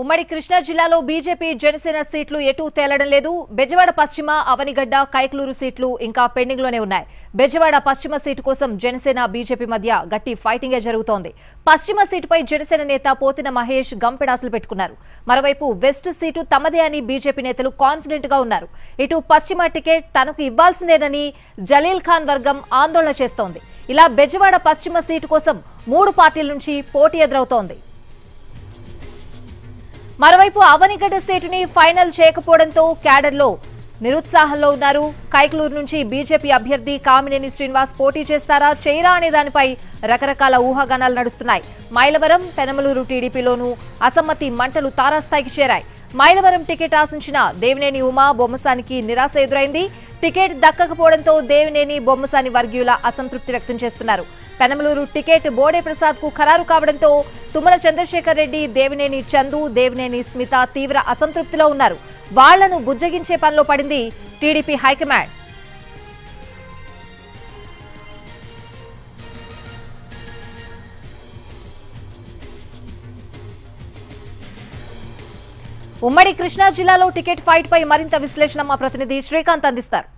ఉమ్మడి కృష్ణా జిల్లాలో బీజేపీ జనసేన సీట్లు ఎటూ తేలడం లేదు. బెజవాడ పశ్చిమ, అవనిగడ్డ, కైకలూరు సీట్లు ఇంకా పెండింగ్ లోనే ఉన్నాయి. బెజవాడ పశ్చిమ సీటు కోసం జనసేన బీజేపీ మధ్య గట్టి ఫైటింగే జరుగుతోంది. పశ్చిమ సీటుపై జనసేన నేత పోతిన మహేష్ గంపెడాసులు పెట్టుకున్నారు. మరోవైపు వెస్ట్ సీటు తమదే అని బీజేపీ నేతలు కాన్ఫిడెంట్ గా ఉన్నారు. ఇటు పశ్చిమ టికెట్ తనకు ఇవ్వాల్సిందేనని జలీల్ ఖాన్ వర్గం ఆందోళన చేస్తోంది. ఇలా బెజవాడ పశ్చిమ సీటు కోసం 3 పార్టీల నుంచి పోటీ ఎదురవుతోంది. మరోవైపు అవనిగడ్డ సీటుని ఫైనల్ చేయకపోవడంతో క్యాడర్లో నిరుత్సాహంలో ఉన్నారు. కైకలూరు నుంచి బీజేపీ అభ్యర్థి కామినేని శ్రీనివాస్ పోటీ చేస్తారా చేయరా అనే దానిపై రకరకాల ఊహాగానాలు నడుస్తున్నాయి. మైలవరం, పెనమలూరు టీడీపీలోనూ అసమ్మతి మంటలు తారాస్థాయికి చేరాయి. మైలవరం టికెట్ ఆశించిన దేవినేని ఉమా, బొమ్మసానికి నిరాశ ఎదురైంది. టికెట్ దక్కకపోవడంతో దేవినేని, బొమ్మసాని వర్గీయుల అసంతృప్తి వ్యక్తం చేస్తున్నారు. పెనమలూరు టికెట్ బోడే ప్రసాద్ కు ఖరారు కావడంతో తుమ్మల చంద్రశేఖర్ రెడ్డి, దేవినేని చందు, దేవినేని స్మిత తీవ్ర అసంతృప్తిలో ఉన్నారు. వాళ్లను బుజ్జగించే పనిలో పడింది టీడీపీ హైకమాండ్. ఉమ్మడి కృష్ణా జిల్లాలో టికెట్ ఫైట్ పై మరింత విశ్లేషణ మా ప్రతినిధి శ్రీకాంత్ అందిస్తారు.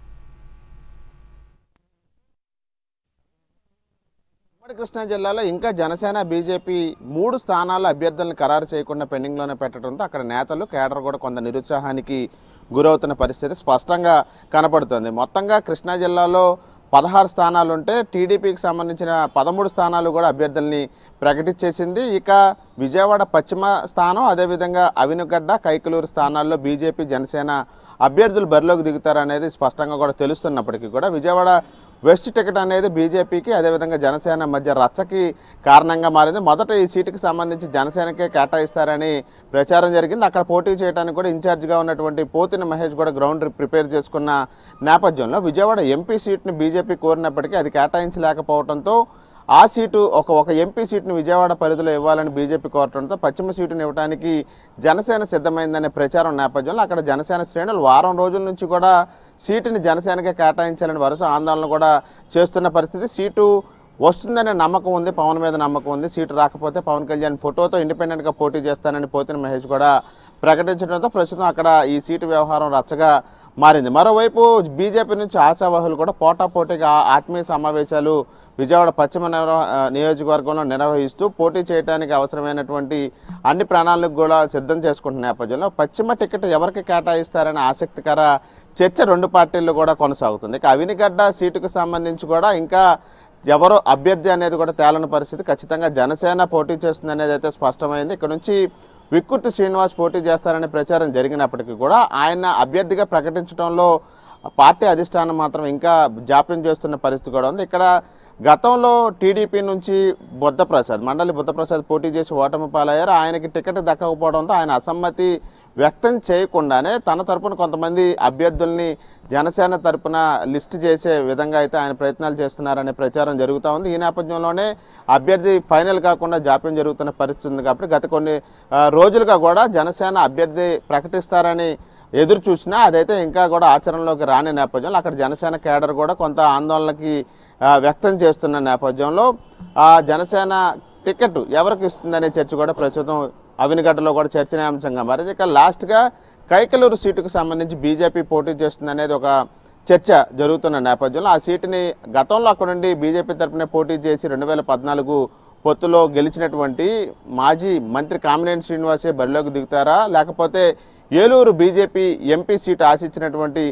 ఉమ్మడి కృష్ణా జిల్లాలో ఇంకా జనసేన బీజేపీ 3 స్థానాల్లో అభ్యర్థులను ఖరారు చేయకుండా పెండింగ్లోనే పెట్టడంతో అక్కడ నేతలు, కేడర్ కూడా కొంత నిరుత్సాహానికి గురవుతున్న పరిస్థితి స్పష్టంగా కనపడుతుంది. మొత్తంగా కృష్ణా జిల్లాలో 16 స్థానాలు ఉంటే టీడీపీకి సంబంధించిన 13 స్థానాలు కూడా అభ్యర్థుల్ని ప్రకటించేసింది. ఇక విజయవాడ పశ్చిమ స్థానం, అదేవిధంగా అవినగడ్డ, కైకలూరు స్థానాల్లో బీజేపీ, జనసేన అభ్యర్థులు బరిలోకి దిగుతారనేది స్పష్టంగా కూడా తెలుస్తున్నప్పటికీ కూడా విజయవాడ వెస్ట్ టికెట్ అనేది బీజేపీకి, అదేవిధంగా జనసేన మధ్య రచ్చకి కారణంగా మారింది. మొదట ఈ సీటుకి సంబంధించి జనసేనకే కేటాయిస్తారని ప్రచారం జరిగింది. అక్కడ పోటీ చేయడానికి కూడా ఇన్ఛార్జిగా ఉన్నటువంటి పోతిన మహేష్ కూడా గ్రౌండ్ ప్రిపేర్ చేసుకున్న నేపథ్యంలో విజయవాడ ఎంపీ సీట్ని బీజేపీ కోరినప్పటికీ అది కేటాయించలేకపోవడంతో ఆ సీటు ఒక ఎంపీ సీటును విజయవాడ పరిధిలో ఇవ్వాలని బీజేపీ కోరడంతో పశ్చిమ సీటును ఇవ్వడానికి జనసేన సిద్ధమైందనే ప్రచారం నేపథ్యంలో అక్కడ జనసేన శ్రేణులు వారం రోజుల నుంచి కూడా సీటుని జనసేనకే కేటాయించాలని వరుస ఆందోళన కూడా చేస్తున్న పరిస్థితి. సీటు వస్తుందనే నమ్మకం ఉంది, పవన్ మీద నమ్మకం ఉంది. సీటు రాకపోతే పవన్ కళ్యాణ్ ఫోటోతో ఇండిపెండెంట్గా పోటీ చేస్తానని పోతిన మహేష్ కూడా ప్రకటించడంతో ప్రస్తుతం అక్కడ ఈ సీటు వ్యవహారం రచ్చగా మారింది. మరోవైపు బీజేపీ నుంచి ఆశావాహులు కూడా పోటాపోటీగా ఆత్మీయ సమావేశాలు విజయవాడ పశ్చిమ నియోజకవర్గంలో నిర్వహిస్తూ పోటీ చేయడానికి అవసరమైనటువంటి అన్ని ప్రణాళికలు కూడా సిద్ధం చేసుకుంటున్న నేపథ్యంలో పశ్చిమ టికెట్ ఎవరికి కేటాయిస్తారనే ఆసక్తికర చర్చ 2 పార్టీల్లో కూడా కొనసాగుతుంది. ఇక అవినిగడ్డ సీటుకు సంబంధించి కూడా ఇంకా ఎవరో అభ్యర్థి అనేది కూడా తేలని పరిస్థితి. ఖచ్చితంగా జనసేన పోటీ చేస్తుంది అనేది అయితే స్పష్టమైంది. ఇక్కడ నుంచి విక్కుర్తి శ్రీనివాస్ పోటీ చేస్తారనే ప్రచారం జరిగినప్పటికీ కూడా ఆయన అభ్యర్థిగా ప్రకటించడంలో పార్టీ అధిష్టానం మాత్రం ఇంకా జాప్యం చేస్తున్న పరిస్థితి కూడా ఉంది. ఇక్కడ గతంలో టీడీపీ నుంచి మండలి బుద్ధప్రసాద్ పోటీ చేసి ఓటమి పాలయ్యారు. ఆయనకి టికెట్ దక్కకపోవడంతో ఆయన అసమ్మతి వ్యక్తం చేయకుండానే తన తరపున కొంతమంది అభ్యర్థుల్ని జనసేన తరపున లిస్ట్ చేసే విధంగా అయితే ఆయన ప్రయత్నాలు చేస్తున్నారనే ప్రచారం జరుగుతూ ఉంది. ఈ నేపథ్యంలోనే అభ్యర్థి ఫైనల్ కాకుండా జాప్యం జరుగుతున్న పరిస్థితి ఉంది. కాబట్టి గత కొన్ని రోజులుగా కూడా జనసేన అభ్యర్థి ప్రకటిస్తారని ఎదురు చూసినా అదైతే ఇంకా కూడా ఆచరణలోకి రాని నేపథ్యంలో అక్కడ జనసేన కేడర్ కూడా కొంత ఆందోళనకి వ్యక్తం చేస్తున్న నేపథ్యంలో జనసేన టికెట్ ఎవరికి ఇస్తుందనే చర్చ కూడా ప్రస్తుతం అవినిగడ్డలో కూడా చర్చనీయాంశంగా మారింది. ఇక లాస్ట్గా కైకలూరు సీటుకు సంబంధించి బీజేపీ పోటీ చేస్తుంది అనేది ఒక చర్చ జరుగుతున్న నేపథ్యంలో ఆ సీటుని గతంలో అక్కడ నుండి బీజేపీ తరఫున పోటీ చేసి 2014 పొత్తులో గెలిచినటువంటి మాజీ మంత్రి కామినేని శ్రీనివాసే బరిలోకి దిగుతారా, లేకపోతే ఏలూరు బీజేపీ ఎంపీ సీటు ఆశించినటువంటి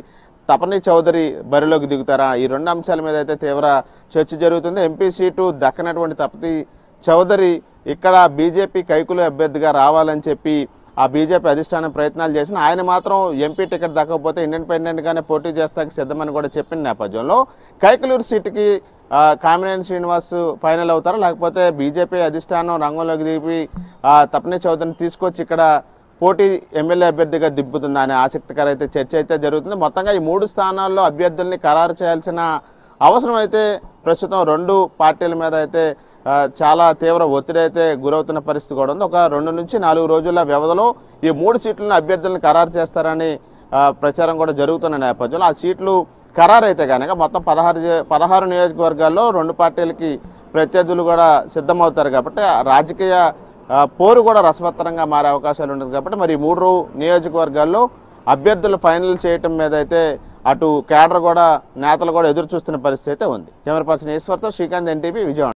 తపనీ చౌదరి బరిలోకి దిగుతారా? ఈ 2 అంశాల మీద అయితే తీవ్ర చర్చ జరుగుతుంది. ఎంపీ సీటు దక్కనటువంటి తపనీ చౌదరి ఇక్కడ బీజేపీ కైకులు అభ్యర్థిగా రావాలని చెప్పి ఆ బీజేపీ అధిష్టానం ప్రయత్నాలు చేసిన ఆయన మాత్రం ఎంపీ టికెట్ దక్కకపోతే ఇండిపెండెంట్గానే పోటీ చేస్తానికి సిద్ధమని కూడా చెప్పిన నేపథ్యంలో కైకలూరు సీటుకి కామినేని శ్రీనివాస్ ఫైనల్ అవుతారా, లేకపోతే బీజేపీ అధిష్టానం రంగంలోకి దిగి తపనీ చౌదరిని తీసుకొచ్చి ఇక్కడ పోటీ ఎమ్మెల్యే అభ్యర్థిగా దింపుతుందా అనే ఆసక్తికర అయితే చర్చ అయితే జరుగుతుంది. మొత్తంగా ఈ 3 స్థానాల్లో అభ్యర్థుల్ని ఖరారు చేయాల్సిన అవసరం అయితే ప్రస్తుతం 2 పార్టీల మీద అయితే చాలా తీవ్ర ఒత్తిడి అయితే గురవుతున్న పరిస్థితి కూడా ఉంది. ఒక 2 నుంచి 4 రోజుల వ్యవధిలో ఈ 3 సీట్లను అభ్యర్థులను ఖరారు చేస్తారని ప్రచారం కూడా జరుగుతున్న నేపథ్యంలో ఆ సీట్లు ఖరారైతే కనుక మొత్తం 16 నియోజకవర్గాల్లో 2 పార్టీలకి ప్రత్యర్థులు కూడా సిద్ధమవుతారు. కాబట్టి రాజకీయ పోరు కూడా రసవత్తరంగా మారే అవకాశాలు ఉంటుంది కాబట్టి మరి 3 నియోజకవర్గాల్లో అభ్యర్థులు ఫైనల్ చేయటం మీద అయితే అటు కేడర్ కూడా నేతలు కూడా ఎదురు చూస్తున్న పరిస్థితి అయితే ఉంది. కెమెరా పర్సన్ ఈశ్వర్తో శ్రీకాంత్, NTV, విజయవాడ.